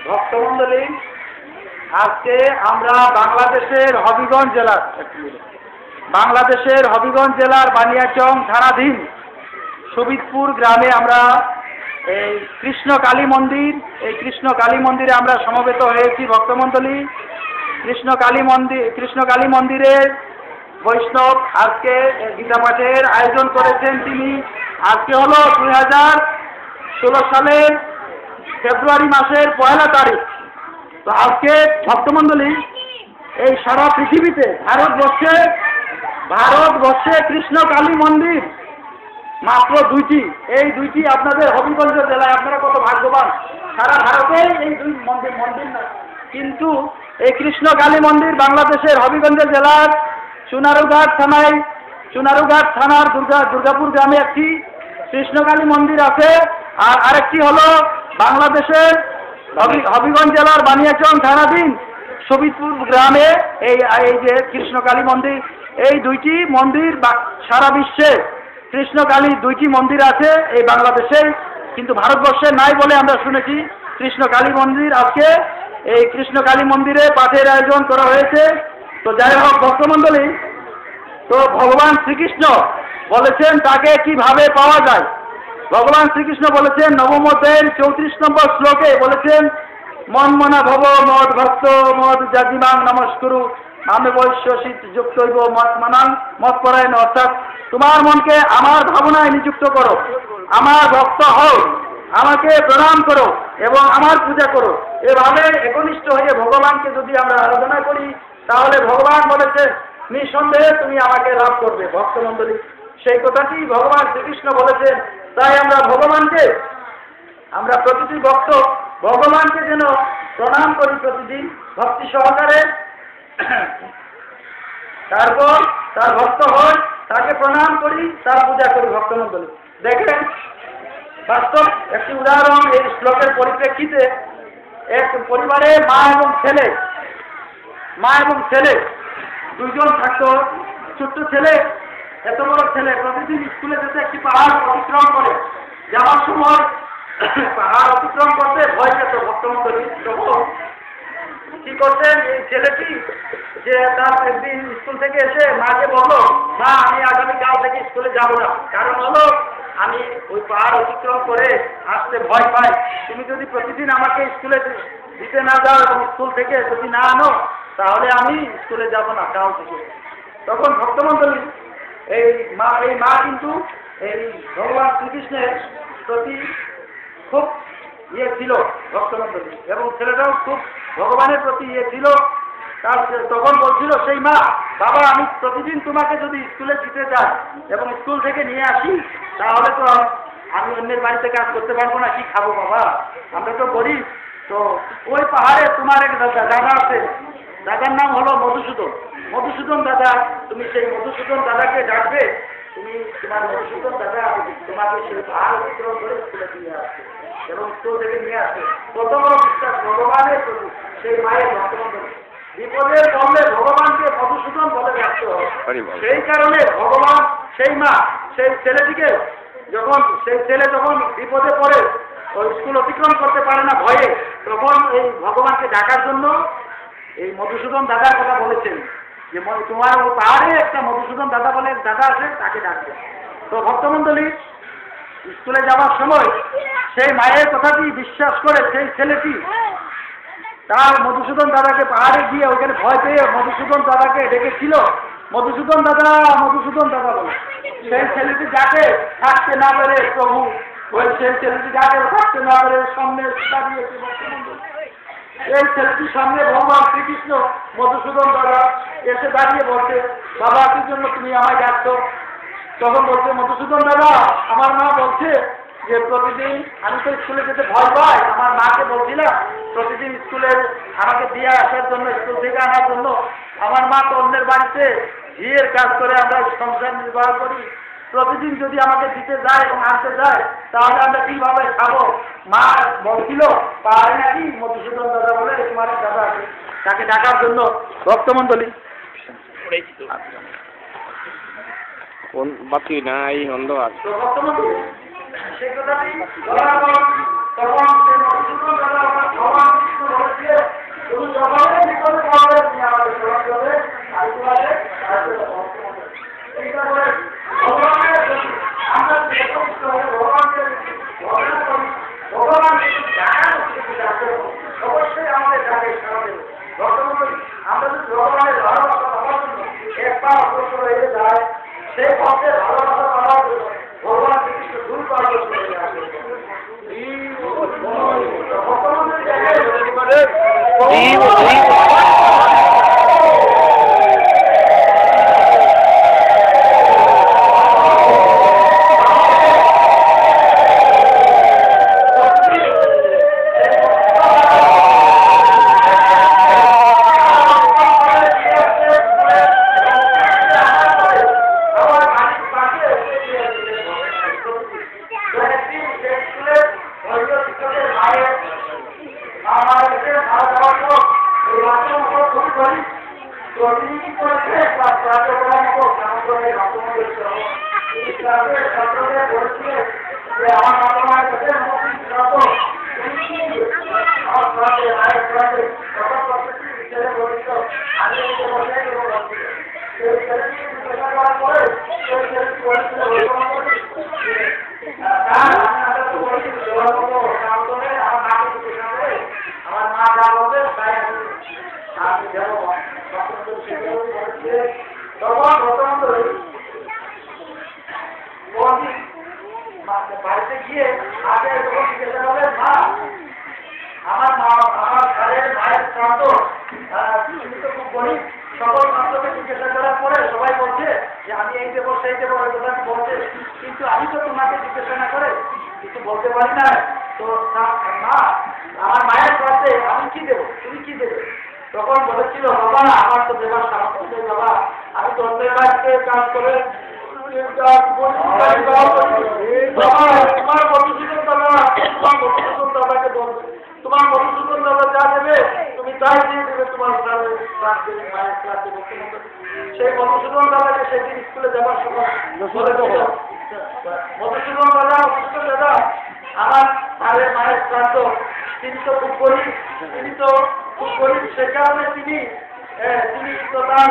ভক্তমন্ডলী, আজকে আমরা বাংলাদেশের হবিগঞ্জ জেলার বানিয়াচং থানাধীন সুবিদপুর গ্রামে আমরা এই কৃষ্ণ কালী মন্দিরে আমরা সমবেত হয়েছি। ভক্তমন্ডলী, কৃষ্ণ কালী মন্দিরের বৈষ্ণব আজকে গীতা পাঠের আয়োজন করেছেন। তিনি আজকে হলো 2016 সালের ফেব্রুয়ারি মাসের 1 তারিখ। তো আজকে ভক্তমন্ডলী এই সারা পৃথিবীতে ভারতবর্ষে কৃষ্ণ কালী মন্দির মাত্র 2টি। এই 2টি আপনাদের হবিগঞ্জ জেলায়। আপনারা কত ভাগ্যবান, সারা ভারতে এই 2 মন্দির না। কিন্তু এই কৃষ্ণ কালী মন্দির বাংলাদেশের হবিগঞ্জ জেলার চুনারুঘাট থানার দুর্গাপুর গ্রামে একটি কৃষ্ণ কালী মন্দির আছে। আর আরেকটি হলো বাংলাদেশের হবিগঞ্জ জেলার বানিয়াচং থানাধীন সুবিদপুর গ্রামে এই যে কৃষ্ণ কালী মন্দির। এই 2টি মন্দির সারা বিশ্বে কৃষ্ণ কালী 2টি মন্দির আছে এই বাংলাদেশে, কিন্তু ভারতবর্ষে নাই বলে আমরা শুনেছি। কৃষ্ণ কালী মন্দির আজকে এই কৃষ্ণ কালী মন্দিরে পাঠের আয়োজন করা হয়েছে। তো যাই হোক ভক্তমন্ডলী, তো ভগবান শ্রীকৃষ্ণ বলেছেন তাকে কিভাবে পাওয়া যায়। ভগবান শ্রীকৃষ্ণ বলেছেন নবম অধ্যায়ের 34 নম্বর শ্লোকে বলেছেন, মন মনা ভব মদ ভক্ত মদ জাতিমাং নমস্কুরু আমি বৈশ্যসিত যুক্তৈব মত মানাং মত পরায়ণ। অর্থাৎ তোমার মনকে আমার ভাবনায় নিযুক্ত করো, আমার ভক্ত হও, আমাকে প্রণাম করো এবং আমার পূজা করো। এভাবে একনিষ্ঠ হয়ে ভগবানকে যদি আমরা আরাধনা করি তাহলে ভগবান বলেছে নিঃসন্দেহে তুমি আমাকে লাভ করবে। ভক্তমন্ডলী, সেই কথাটি ভগবান শ্রীকৃষ্ণ বলেছেন। তাই আমরা প্রতিটি ভক্ত ভগবানকে যেন প্রণাম করি প্রতিদিন ভক্তি সহকারে, তারপর তার ভক্ত হই, তাকে প্রণাম করি, তার পূজা করি। ভক্তমন্ডলী, দেখেন বাস্তব একটি উদাহরণ এই শ্লোকের পরিপ্রেক্ষিতে। এক পরিবারে মা এবং ছেলে 2জন থাকতো। ছোট্ট ছেলে, এত বড় ছেলে প্রতিদিন স্কুলে যেতে একটি পাহাড় অতিক্রম করে। যাওয়ার সময় পাহাড় অতিক্রম করতে ভয় পেত। ভক্তমন্ডলী, তখন কি করতেন এই ছেলেটি, যে তার একদিন স্কুল থেকে এসে মাকে বলল, মা আমি আগামীকাল থেকে স্কুলে যাব না, কারণ হলো আমি ওই পাহাড় অতিক্রম করে আসতে ভয় পাই। তুমি যদি প্রতিদিন আমাকে স্কুলে দিতে না যাও এবং স্কুল থেকে যদি না আনো তাহলে আমি স্কুলে যাব না কাল থেকে। তখন ভক্তমন্ডলী এই মা কিন্তু এই ভগবান শ্রীকৃষ্ণের প্রতি খুব ছিল ভক্তমন্ডলী, এবং ছেলেটাও খুব ভগবানের প্রতি ছিল। তখন বলছিল সেই মা, বাবা আমি প্রতিদিন তোমাকে যদি স্কুলে দিতে যাই এবং স্কুল থেকে নিয়ে আসি তাহলে তো আমি অন্যের বাড়িতে কাজ করতে পারবো না, কি খাবো বাবা, আমরা তো গরিব। তো ওই পাহাড়ে তোমার এক দাদা আছে, দাদার নাম হলো মধুসূদন দাদা। তুমি সেই মধুসূদন দাদাকে ডাকবে, তোমার মধুসূদন দাদা তোমাকে সেই পাহাড় অতিক্রম করে স্কুলে নিয়ে আসবে এবং স্কুল থেকে নিয়ে আসবে। কত বড় বিশ্বাস ভগবানের প্রতি সেই মায়ের। ভক্তমন্ডলী, বিপদের পড়লে ভগবানকে মধুসূদন বলে ডাকতে হবে। সেই কারণে ভগবান সেই মা সেই ছেলেটিকে যখন বিপদে পড়ে ওই স্কুল অতিক্রম করতে পারে না ভয়ে, তখন এই ভগবানকে ডাকার জন্য এই মধুসূদন দাদার কথা বলেছেন, যে তোমার ওই পাহাড়ে একটা মধুসূদন দাদা বলে দাদা আছে, তাকে ডাকবে। তো ভক্তমন্ডলী, স্কুলে যাওয়ার সময় সেই মায়ের কথাটি বিশ্বাস করে সেই ছেলেটি তার মধুসূদন দাদাকে পাহাড়ে গিয়ে ওইখানে ভয় পেয়ে মধুসূদন দাদাকে ডেকেছিল, মধুসূদন দাদা বলে। সেই ছেলেটি যাকে থাকতে না পেরে প্রভু সেই ছেলেটি যাকে থাকতে না পেরে সামনে দাঁড়িয়েছে। এই ছেলেটির সামনে ভগবান শ্রীকৃষ্ণ মধুসূদন দাদা এসে দাঁড়িয়ে বলছে, বাবা কি জন্য তুমি আমায় ডাকছো? তখন বলছে মধুসূদন দাদা, আমার মা বলছে যে প্রতিদিন আমি তো স্কুলে যেতে ভয় পাই, আমার মাকে বলছিলাম প্রতিদিন স্কুলে আমাকে দিয়ে আসার জন্য, স্কুল থেকে আনার জন্য। আমার মা তো অন্যের বাড়িতে ঝিয়ের কাজ করে আমরা সংসার নির্বাহ করি, প্রতিদিন যদি আমাকে দিতে যায় এবং আনতে যায় তাহলে আমরা কিভাবে খাবো? মা বলছিল পাহাড়ে নাকি মধুসূদন দাদা বলে তোমার দাদা আছে, তাকে ডাকার জন্য। ভক্তমন্ডলী, বাতি নাই অন্ধকার। তো বর্তমান সেই কথাটি বলার পর তখন সেই মধুসূদন দাদা ভগবান কৃষ্ণ বলেছিলেন, তুমি জগতের ভিতরে পড়বে, তুমি আমাদের স্মরণ করবে, আর তোমাদের চিন্তা করে ভগবানের আমরা ভগবানকে ভগবান জানার অবশ্যই আমাদের জানে সারা দেবে। বর্তমানে আমরা যদি ভগবানের ভালোবাসা পাওয়ার জন্য একবার অগ্রসর হয়ে যায়, সেই পথে ভালোবাসা পাওয়ার জন্য ভগবান শ্রীকৃষ্ণ দূর করার জন্য বর্তমানের জায়গায় বাড়িতে গিয়ে আগে যখন জিজ্ঞাসা করলেন, মা আমার ঘরের মায়ের প্রান্ত তুমি তো খুব গরিব, সকল প্রান্তকে জিজ্ঞাসা করার পরে সবাই বলছে যে আমি এই দেবো সেই দেবো এই কথা বলছে, কিন্তু আমি তো তোমাকে জিজ্ঞাসা না করে কিছু বলতে পারি না। তো মা আমার মায়ের প্রান্তে আমি কি দেবো, তুমি কি দেবে? তখন বলেছিল, বাবা আমার তো দেবার সামর্থ্য নেই, বাবা আমি তো অন্যের বাড়িতে কাজ করে তোমার মধুসূদন দাদাকে বলবে, তোমার মধুসূদন দাদা যা দেবে তুমি তাই দিয়ে দেবে তোমার মায়ের ক্লাসে। সেই মধুসূদন দাদাকে সেদিন স্কুলে যাবার সময় মধুসূদন দাদা আমার মায়ের প্রান্ত, তিনি তো খুব গরিব, সে কারণে তিনি তো তার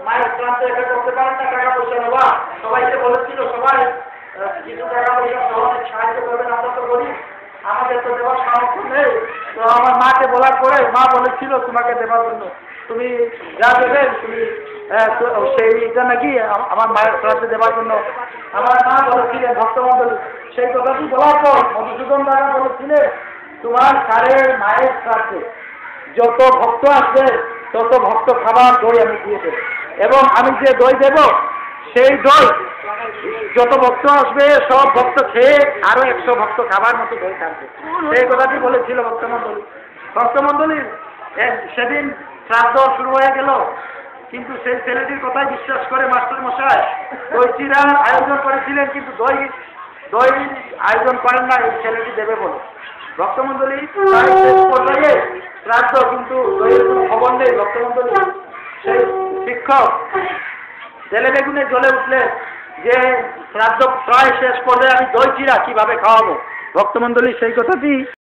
মায়ের প্রান্তে এটা করতে পারেন না, টাকা পয়সা নেওয়া। সবাইকে বলেছিল সবাই কিছু টাকা পয়সা সবাই সাহায্য করবেন, আমরা তো করি, আমাদের তো দেওয়ার সামর্থ্য নেই। তো আমার মাকে বলার পরে মা বলেছিল তোমাকে দেওয়ার জন্য, তুমি যা দেবেন তুমি সেইটা নাকি আমার মায়ের প্রান্তে দেওয়ার জন্য আমার মা বলেছিলেন ভক্তমণ্ডলী। সেই কথাটি বলার পর মধুসূদন দাদা বলেছিলেন, তোমার কারের মায়ের প্রান্তে যত ভক্ত আসবে তত ভক্ত খাবার দই আমি দিয়ে দেবো, এবং আমি যে দই দেব সেই দই যত ভক্ত আসবে সব ভক্ত খেয়ে আরো 100 ভক্ত খাবার মতো দই থাকবে। সেই কথাটি বলেছিল ভক্তমণ্ডলী। সেদিন শ্রাদ্ধ শুরু হয়ে গেল, কিন্তু সেই ছেলেটির কথাই বিশ্বাস করে মাস্টার মশাই দই চিরার আয়োজন করেছিলেন, কিন্তু দই আয়োজন করেন না এই ছেলেটি দেবে বলে। ভক্তমণ্ডলী পর্যায়ে শ্রাদ্ধ, কিন্তু দইয়ের কোনো খবর নেই। ভক্তমণ্ডলী সেই শিক্ষক তেলে বেগুনে জ্বলে উঠলে যে শ্রাদ্ধ প্রায় শেষ পর্যায়ে আমি দই চিরা কিভাবে খাওয়াবো। ভক্তমণ্ডলী সেই কথাটি